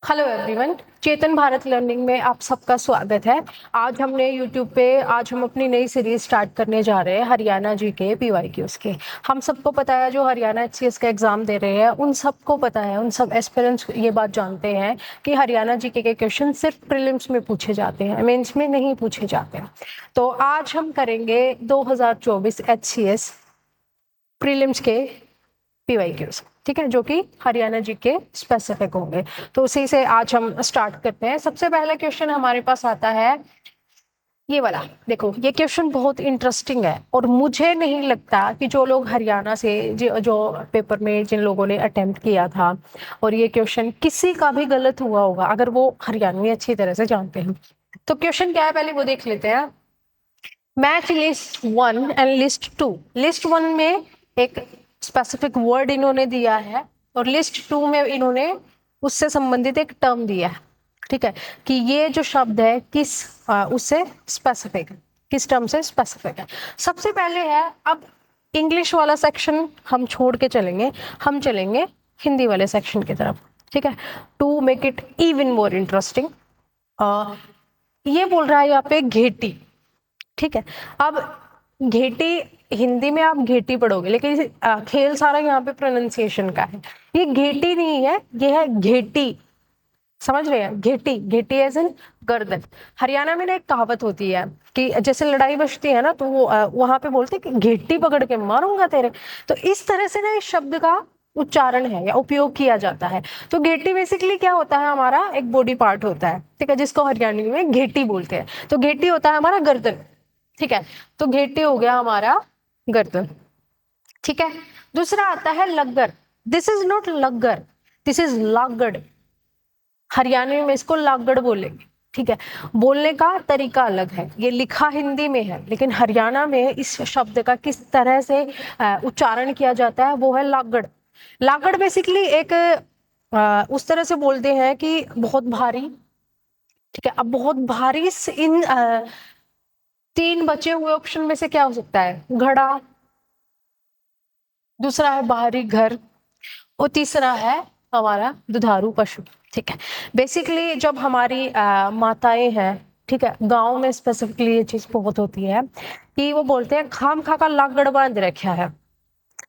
Hello everyone, चेतन Bharat learning में आप सबका स्वागत है। आज हमने यूट्यूब पे हम अपनी नई सीरीज स्टार्ट करने जा रहे हैं हरियाणा जी के पीवाईक्यूज के। हम सबको पता है जो हरियाणा एचसीएस का एग्जाम दे रहे हैं उन सबको पता है, उन सब एस्पिरेंट्स ये बात जानते हैं कि हरियाणा जी के क्वेश्चन सिर्फ प्रीलिम्स में पूछे जाते हैं, मेंस में नहीं पूछे जाते। तो आज हम करेंगे 2024 एचसीएस प्रीलिम्स के पीवाईक्यूज, ठीक है, जो कि हरियाणा जी के स्पेसिफिक होंगे। तो उसी से आज हम स्टार्ट करते हैं। सबसे पहला क्वेश्चन हमारे पास आता है ये वाला। देखो, ये क्वेश्चन बहुत इंटरेस्टिंग है और मुझे नहीं लगता कि जो लोग हरियाणा से जो पेपर में जिन लोगों ने अटेम्प्ट किया था और ये क्वेश्चन किसी का भी गलत हुआ होगा अगर वो हरियाणवी अच्छी तरह से जानते हैं। तो क्वेश्चन क्या है पहले वो देख लेते हैं। Match list 1 and list 2। List 1 में एक स्पेसिफिक वर्ड इन्होंने दिया है और लिस्ट 2 में इन्होंने उससे संबंधित एक टर्म दिया है, ठीक है, कि ये जो शब्द है किस उससे स्पेसिफिक है, किस टर्म से स्पेसिफिक है। सबसे पहले है, अब इंग्लिश वाला सेक्शन हम छोड़ के चलेंगे, हम चलेंगे हिंदी वाले सेक्शन की तरफ, ठीक है, to make it even more interesting. ये बोल रहा है यहाँ पे घेटी, ठीक है। अब घेटी हिंदी में आप घेटी पढ़ोगे, लेकिन खेल सारा यहाँ पे प्रोनाउंसिएशन का है। ये घेटी नहीं है, ये है घेटी, समझ रहे हैं? घेटी, घेटी एज इन गर्दन। हरियाणा में ना एक कहावत होती है कि जैसे लड़ाई बजती है ना तो वो वहां पे बोलते हैं कि घेटी पकड़ के मारूंगा तेरे। तो इस तरह से ना इस शब्द का उच्चारण है या उपयोग किया जाता है। तो घेटी बेसिकली क्या होता है, हमारा एक बॉडी पार्ट होता है, ठीक है, जिसको हरियाणवी में घेटी बोलते हैं। तो घेटी होता है हमारा गर्दन, ठीक है। तो घेटी हो गया हमारा गर्दन, ठीक है। दूसरा आता है लग्गर। दिस इज नॉट लग्गर, दिस इज लागड़। हरियाणवी में इसको लागड़ बोलेंगे, ठीक है। बोलने का तरीका अलग है, ये लिखा हिंदी में है, लेकिन हरियाणा में इस शब्द का किस तरह से उच्चारण किया जाता है वो है लागड़। लागड़ बेसिकली एक उस तरह से बोलते हैं कि बहुत भारी, ठीक है। अब बहुत भारी इन तीन बचे हुए ऑप्शन में से क्या हो सकता है? घड़ा, दूसरा है बाहरी घर और तीसरा है हमारा दुधारू पशु, ठीक है। बेसिकली जब हमारी माताएं हैं, ठीक है, गांव में स्पेसिफिकली ये चीज बहुत होती है कि वो बोलते हैं खाम खा का लागड़ बांध रखा है,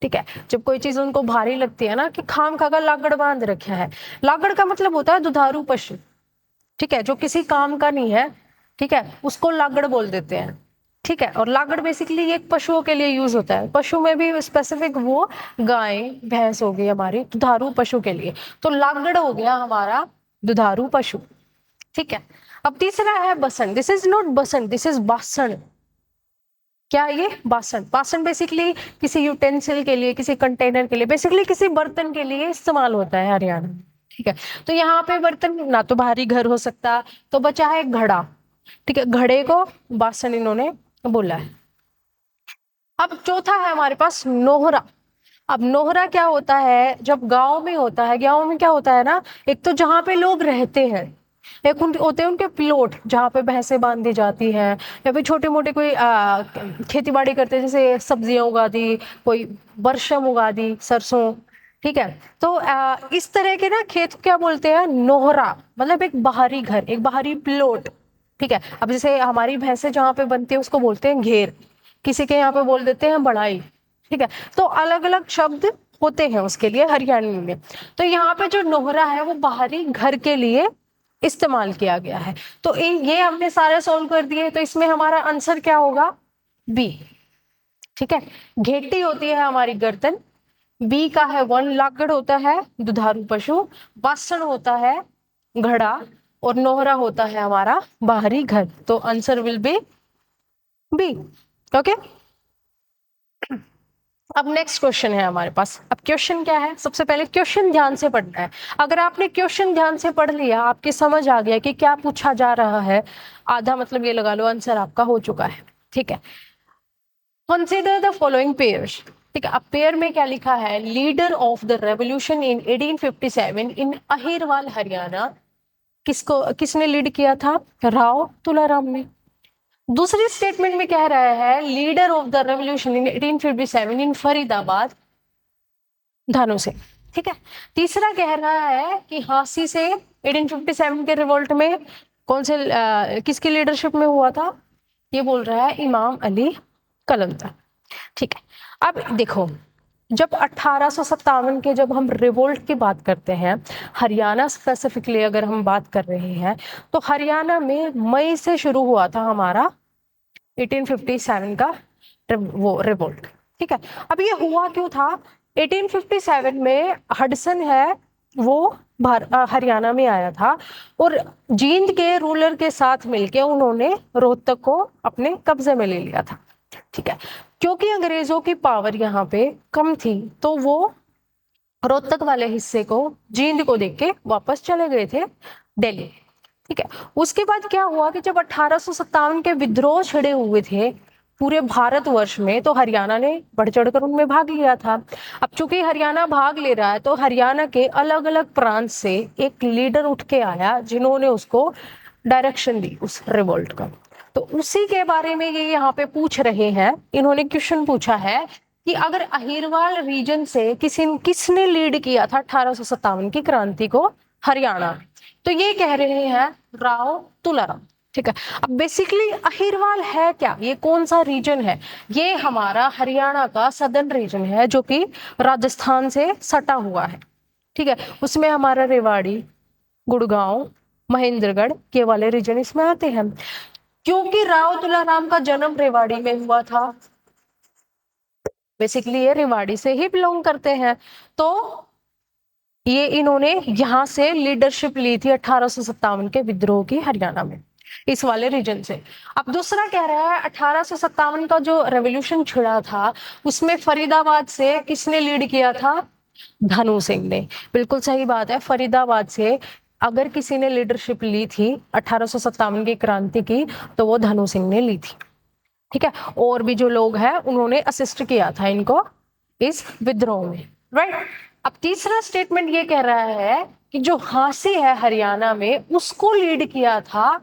ठीक है। जब कोई चीज उनको भारी लगती है ना कि खाम खा का लागड़ बांध रखा है। लागड़ का मतलब होता है दुधारू पशु, ठीक है, जो किसी काम का नहीं है, ठीक है, उसको लागड़ बोल देते हैं, ठीक है। और लागड़ बेसिकली एक पशुओं के लिए यूज होता है, पशु में भी स्पेसिफिक वो गाय भैंस हो गई हमारी दुधारू पशु के लिए। तो लागड़ हो गया हमारा दुधारू पशु, ठीक है। अब तीसरा है बसन। दिस इज नॉट बसन, दिस इज बासन। क्या है ये? बासन। बासन बेसिकली किसी यूटेंसिल के लिए, किसी कंटेनर के लिए, बेसिकली किसी बर्तन के लिए इस्तेमाल होता है हरियाणा में, ठीक है। तो यहाँ पे बर्तन ना तो भारी घर हो सकता, तो बचा है घड़ा, ठीक है। घड़े को बासन इन्होंने बोला है। अब चौथा है हमारे पास नोहरा। अब नोहरा क्या होता है? जब गांव में होता है, गांव में क्या होता है ना, एक तो जहाँ पे लोग रहते हैं, एक होते हैं उनके प्लॉट जहाँ पे भैंसें बांधी जाती हैं, या फिर छोटे मोटे कोई खेती बाड़ी करते हैं, जैसे सब्जियां उगा दी, कोई बरशम उगा दी, सरसों, ठीक है। तो इस तरह के ना खेत को क्या बोलते हैं? नोहरा, मतलब एक बाहरी घर, एक बाहरी प्लॉट, ठीक है। अब जैसे हमारी भैंसें जहाँ पे बनती है उसको बोलते हैं घेर, किसी के यहाँ पे बोल देते हैं बढ़ाई, ठीक है। तो अलग अलग शब्द होते हैं उसके लिए हरियाणवी में। तो यहाँ पे जो नोहरा है वो बाहरी घर के लिए इस्तेमाल किया गया है। तो ये हमने सारे सोल्व कर दिए, तो इसमें हमारा आंसर क्या होगा? बी, ठीक है। घेटी होती है हमारी गर्दन, बी का है वन, लाकड़ होता है दुधारू पशु, बासन होता है घड़ा और नोहरा होता है हमारा बाहरी घर। तो answer will be B, okay. अब नेक्स्ट क्वेश्चन है हमारे पास। अब क्वेश्चन क्या है? सबसे पहले क्वेश्चन ध्यान से पढ़ना है। अगर आपने क्वेश्चन ध्यान से पढ़ लिया, आपकी समझ आ गया कि क्या पूछा जा रहा है, आधा मतलब ये लगा लो आंसर आपका हो चुका है, ठीक है। कंसिडर द फॉलोइंग पेयर्स, ठीक है। अब पेयर में क्या लिखा है? Leader of the revolution in 1857 इन अहिरवाल हरियाणा। किसने लीड किया था? राव तुलाराम ने। दूसरी स्टेटमेंट में कह रहा है leader of the revolution in 1857 इन फरीदाबाद, धानु से, ठीक है। तीसरा कह रहा है कि हांसी से 1857 के रिवोल्ट में कौन से किसकी लीडरशिप में हुआ था? ये बोल रहा है इमाम अली कलंदर। ठीक है, अब देखो, जब 1857 के जब हम रिवोल्ट की बात करते हैं, हरियाणा स्पेसिफिकली अगर हम बात कर रहे हैं, तो हरियाणा में मई से शुरू हुआ था हमारा 1857 का वो रिवोल्ट। ठीक है, अब ये हुआ क्यों था? 1857 में हडसन है वो हरियाणा में आया था और जींद के रूलर के साथ मिलके उन्होंने रोहतक को अपने कब्जे में ले लिया था। ठीक है, क्योंकि अंग्रेजों की पावर यहाँ पे कम थी तो वो रोहतक वाले हिस्से को, जींद को देख के वापस चले गए थे दिल्ली। ठीक है, उसके बाद क्या हुआ कि जब 1857 के विद्रोह छिड़े हुए थे पूरे भारतवर्ष में, तो हरियाणा ने बढ़ चढ़कर उनमें भाग लिया था। अब चूंकि हरियाणा भाग ले रहा है तो हरियाणा के अलग अलग प्रांत से एक लीडर उठ के आया जिन्होंने उसको डायरेक्शन दी उस रिवोल्ट का। तो उसी के बारे में ये यहाँ पे पूछ रहे हैं, इन्होंने क्वेश्चन पूछा है कि अगर अहिरवाल रीजन से किसने लीड किया था 1857 की क्रांति को हरियाणा, तो ये कह रहे हैं राव तुलाराम। ठीक है, अब बेसिकली अहिरवाल है क्या, ये कौन सा रीजन है? ये हमारा हरियाणा का सदर्न रीजन है जो कि राजस्थान से सटा हुआ है। ठीक है, उसमें हमारा रेवाड़ी, गुड़गांव, महेंद्रगढ़ के वाले रीजन इसमें आते हैं। क्योंकि राव तुलाराम का जन्म रेवाड़ी में हुआ था, बेसिकली ये रेवाड़ी से ही बिलोंग करते हैं, तो ये इन्होंने यहाँ से लीडरशिप ली थी 1857 के विद्रोह की हरियाणा में, इस वाले रीजन से। अब दूसरा कह रहा है 1857 का जो रेवोल्यूशन छिड़ा था उसमें फरीदाबाद से किसने लीड किया था? धनु सिंह ने। बिल्कुल सही बात है, फरीदाबाद से अगर किसी ने लीडरशिप ली थी 1857 की क्रांति की तो वो धनु सिंह ने ली थी। ठीक है, और भी जो लोग हैं उन्होंने असिस्ट किया था इनको इस विद्रोह में, राइट। अब तीसरा स्टेटमेंट ये कह रहा है कि जो झांसी है हरियाणा में उसको लीड किया था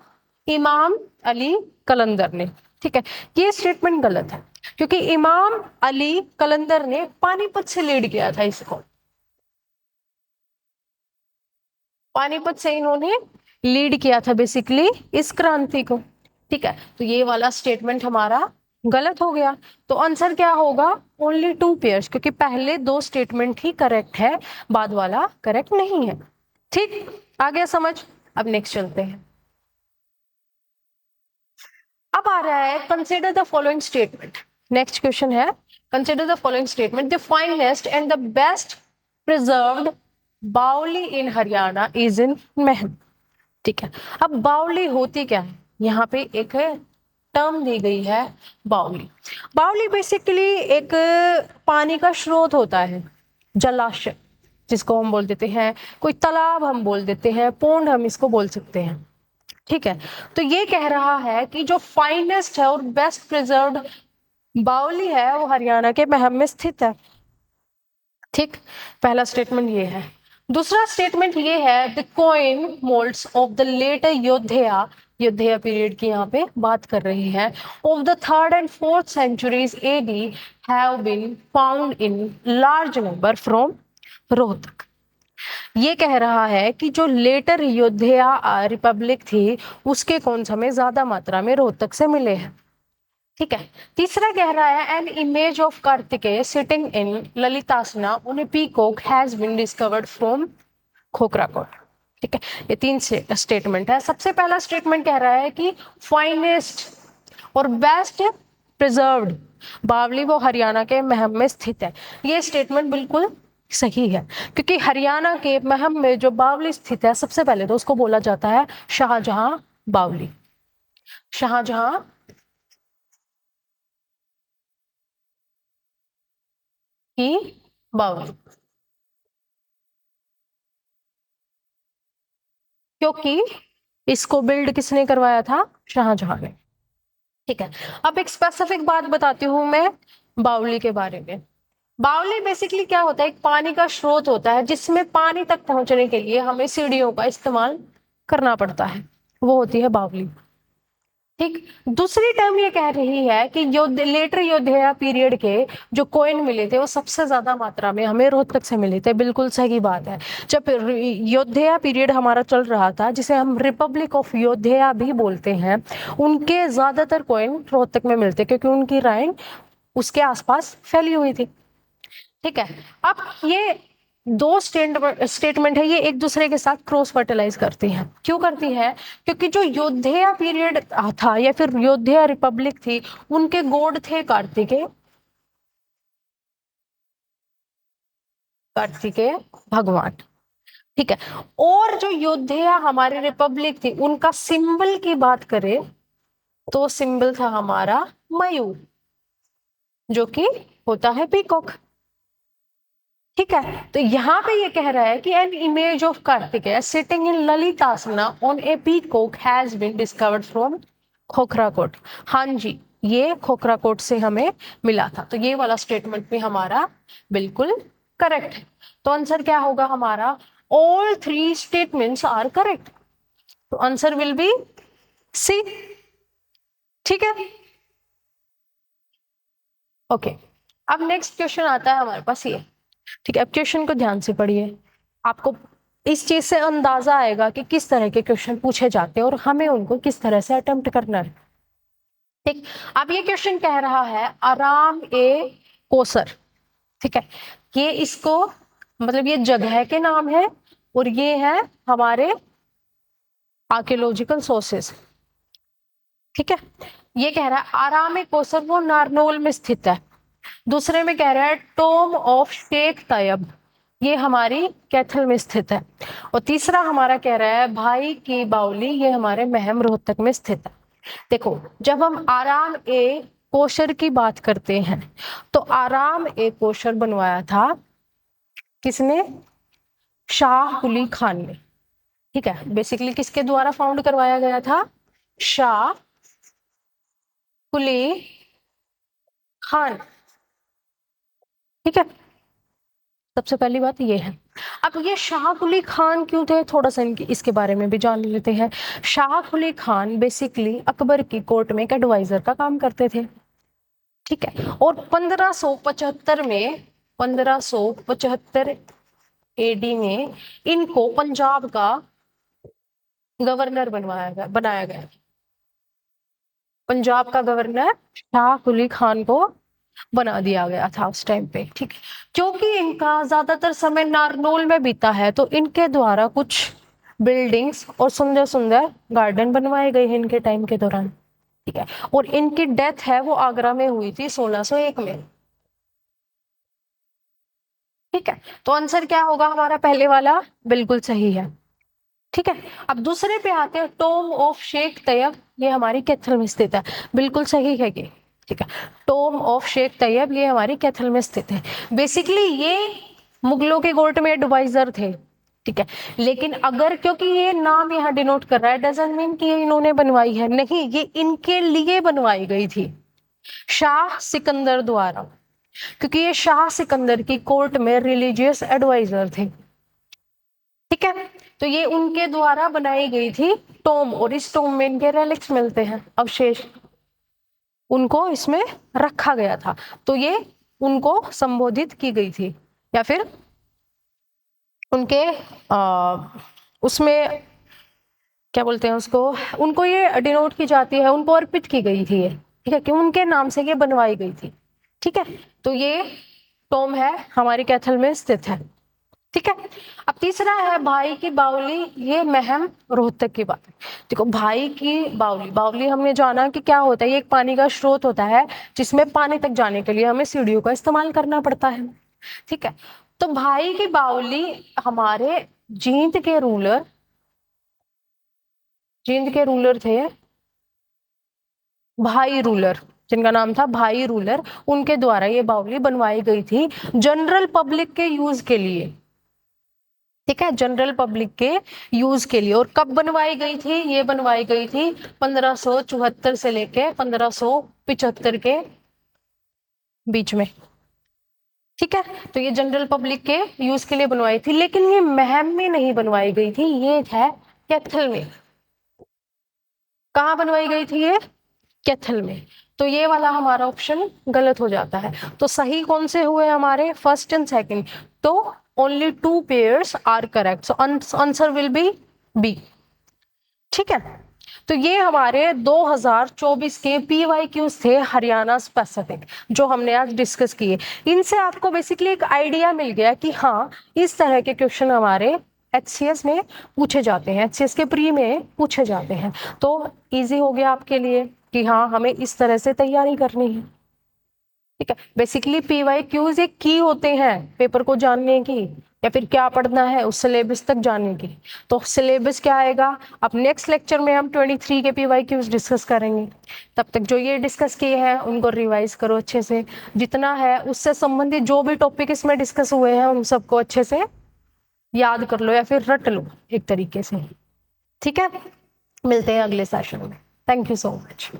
इमाम अली कलंदर ने। ठीक है, ये स्टेटमेंट गलत है क्योंकि इमाम अली कलंदर ने पानीपत से लीड किया था इसको, पानीपत से इन्होंने लीड किया था बेसिकली इस क्रांति को। ठीक है, तो ये वाला स्टेटमेंट हमारा गलत हो गया। तो आंसर क्या होगा? ओनली 2 पेयर्स, क्योंकि पहले 2 स्टेटमेंट ही करेक्ट है, बाद वाला करेक्ट नहीं है। ठीक, आ गया समझ? अब नेक्स्ट चलते हैं। अब आ रहा है consider the following statement. Next question है consider the following statement, the finest and the best preserved baoli in Haryana is in Meham. ठीक है, अब बाउली होती क्या है? यहाँ पे एक टर्म दी गई है बाउली। बाउली बेसिकली एक पानी का स्रोत होता है, जलाशय जिसको हम बोल देते हैं, कोई तालाब हम बोल देते हैं, पोंड हम इसको बोल सकते हैं। ठीक है, तो ये कह रहा है कि जो फाइनेस्ट है और बेस्ट प्रिजर्व्ड बाउली है वो हरियाणा के महम में स्थित है। ठीक, पहला स्टेटमेंट ये है। दूसरा स्टेटमेंट ये है the coin moulds of the later Yaudheya, Yaudheya period की यहाँ पे बात कर रहे हैं, of the 3rd and 4th centuries AD have been found in large number from Rohtak. ये कह रहा है कि जो लेटर योद्धया रिपब्लिक थी उसके कौन हमें ज्यादा मात्रा में रोहतक से मिले हैं। ठीक है, तीसरा कह रहा है an image of Kartikeya sitting in lalitasana on a peacock has been discovered from Khokhrakot. ठीक है, ये 3 स्टेटमेंट है। सबसे पहला स्टेटमेंट कह रहा है कि फाइनेस्ट और बेस्ट प्रिजर्व्ड बावली वो हरियाणा के महम में स्थित है। ये स्टेटमेंट बिल्कुल सही है क्योंकि हरियाणा के महम में जो बावली स्थित है सबसे पहले तो उसको बोला जाता है शाहजहां बावली। शाहजहां की बावली, क्योंकि इसको बिल्ड किसने करवाया था? शाहजहां ने। ठीक है, अब एक स्पेसिफिक बात बताती हूँ मैं बावली के बारे में। बावली बेसिकली क्या होता है? एक पानी का स्रोत होता है जिसमें पानी तक पहुंचने के लिए हमें सीढ़ियों का इस्तेमाल करना पड़ता है, वो होती है बावली। ठीक। दूसरी टर्म ये कह रही है कि लेटर योद्धया पीरियड के जो कॉइन मिले थे वो सबसे ज्यादा मात्रा में हमें रोहतक से मिले थे। बिल्कुल सही बात है। जब योद्धया पीरियड हमारा चल रहा था, जिसे हम रिपब्लिक ऑफ योद्धया भी बोलते हैं, उनके ज्यादातर कॉइन रोहतक में मिलते क्योंकि उनकी राइन उसके आसपास फैली हुई थी। ठीक है। अब ये दो स्टेटमेंट है, ये एक दूसरे के साथ क्रॉस फर्टिलाइज करती हैं। क्यों करती है? क्योंकि जो योद्धया पीरियड था या फिर योद्धया रिपब्लिक थी, उनके गॉड थे कार्तिकेय, कार्तिकेय भगवान। ठीक है। और जो योद्धया हमारी रिपब्लिक थी, उनका सिंबल की बात करें तो सिंबल था हमारा मयूर, जो कि होता है पीकॉक। ठीक है। तो यहाँ पे ये कह रहा है कि an image of Kartikeya sitting in lalitasana on a peacock has been discovered from Khokhrakot. हाँ जी, ये खोखराकोट से हमें मिला था। तो ये वाला स्टेटमेंट भी हमारा बिल्कुल करेक्ट है। तो आंसर क्या होगा हमारा? All three statements are correct. तो आंसर विल बी सी। ठीक है। ओके। अब नेक्स्ट क्वेश्चन आता है हमारे पास ये। ठीक है, अब क्वेश्चन को ध्यान से पढ़िए। आपको इस चीज से अंदाजा आएगा कि किस तरह के क्वेश्चन पूछे जाते हैं और हमें उनको किस तरह से अटेम्प्ट करना है। ठीक। अब ये क्वेश्चन कह रहा है आराम ए कोसर। ठीक है। ये इसको मतलब ये जगह के नाम है और ये है हमारे आर्कियोलॉजिकल सोर्सेस। ठीक है। ये कह रहा है आराम ए कोसर वो नारनौल में स्थित है। दूसरे में कह रहा है टोम ऑफ शेख तैयब, ये हमारी कैथल में स्थित है। और तीसरा हमारा कह रहा है भाई की बावली, ये हमारे महम रोहतक में स्थित है। देखो, जब हम आराम ए कोशर की बात करते हैं तो आराम ए कोशर बनवाया था किसने? शाह कुली खान ने। ठीक है। बेसिकली किसके द्वारा फाउंड करवाया गया था? शाह कुली खान। ठीक है। सबसे पहली बात ये है। अब ये शाह कुली खान क्यों थे, थोड़ा सा इसके बारे में भी जान लेते हैं। शाह कुली खान बेसिकली अकबर की कोर्ट में एक एडवाइजर का काम करते थे। ठीक है। और 1575 में 1575 एडी में इनको पंजाब का गवर्नर बनाया गया। पंजाब का गवर्नर शाह कुली खान को बना दिया गया था उस टाइम पे। ठीक है। क्योंकि इनका ज्यादातर समय नारनौल में बीता है तो इनके द्वारा कुछ बिल्डिंग्स और सुंदर सुंदर गार्डन बनवाए गए हैं इनके टाइम के दौरान। ठीक है। और इनकी डेथ है वो आगरा में हुई थी 1601 में। ठीक है। तो आंसर क्या होगा हमारा? पहले वाला बिल्कुल सही है। ठीक है। अब दूसरे पे आते हैं, टोम ऑफ शेख तैयब, ये हमारी कैथल में स्थित है। बिल्कुल सही है ये। ठीक है। टोम ऑफ शेख तैयब ये हमारी कैथल में स्थित है। बेसिकली ये मुगलों के कोर्ट में एडवाइजर थे। ठीक है। लेकिन अगर क्योंकि ये नाम यहाँ डिनोट कर रहा है, डजंट मीन कि ये इन्होंने बनवाई है, नहीं, ये इनके लिए बनवाई गई थी शाह सिकंदर द्वारा, क्योंकि ये शाह सिकंदर की कोर्ट में रिलीजियस एडवाइजर थे। ठीक है। तो ये उनके द्वारा बनाई गई थी टोम, और इस टोम में इनके रेलिक्स मिलते हैं, अवशेष उनको इसमें रखा गया था। तो ये उनको संबोधित की गई थी या फिर उनके उसमें क्या बोलते हैं उसको, उनको ये डिनोट की जाती है, उनको अर्पित की गई थी ये। ठीक है, कि उनके नाम से ये बनवाई गई थी। ठीक है। तो ये टोम है हमारी कैथल में स्थित है। ठीक है। अब तीसरा है भाई की बावली, ये महम रोहतक की बात है। देखो, भाई की बावली, बावली हमने जाना कि क्या होता है, ये एक पानी का स्रोत होता है जिसमें पानी तक जाने के लिए हमें सीढ़ियों का इस्तेमाल करना पड़ता है। ठीक है। तो भाई की बावली हमारे जींद के रूलर थे भाई रूलर, जिनका नाम था भाई रूलर, उनके द्वारा ये बावली बनवाई गई थी जनरल पब्लिक के यूज के लिए। ठीक है, जनरल पब्लिक के यूज के लिए। और कब बनवाई गई थी? ये बनवाई गई थी 1574 से लेके 1575 के बीच में। ठीक है। तो ये जनरल पब्लिक के यूज के लिए बनवाई थी, लेकिन ये महम में नहीं बनवाई गई थी, ये है कैथल में। कहाँ बनवाई गई थी ये? कैथल में। तो ये वाला हमारा ऑप्शन गलत हो जाता है। तो सही कौन से हुए हमारे? First and second. तो only 2 pairs are correct, so answer will be B. ठीक है, तो ये हमारे 2024 के PYQs थे हरियाणा स्पेसिफिक, जो हमने आज डिस्कस किए। इनसे आपको बेसिकली एक आइडिया मिल गया कि हाँ, इस तरह के क्वेश्चन हमारे HCS में पूछे जाते हैं, HCS के प्री में पूछे जाते हैं। तो इजी हो गया आपके लिए कि हाँ, हमें इस तरह से तैयारी करनी है। ठीक है, बेसिकली PYQs एक की होते हैं पेपर को जानने की, या फिर क्या पढ़ना है उस सिलेबस तक जानने की। तो सिलेबस क्या आएगा? अब नेक्स्ट लेक्चर में हम 23 के PYQs डिस्कस करेंगे। तब तक जो ये डिस्कस किए हैं उनको रिवाइज करो अच्छे से, जितना है उससे संबंधित जो भी टॉपिक इसमें डिस्कस हुए हैं उन सबको अच्छे से याद कर लो या फिर रट लो एक तरीके से। ठीक है, मिलते हैं अगले सेशन में। Thank you so much.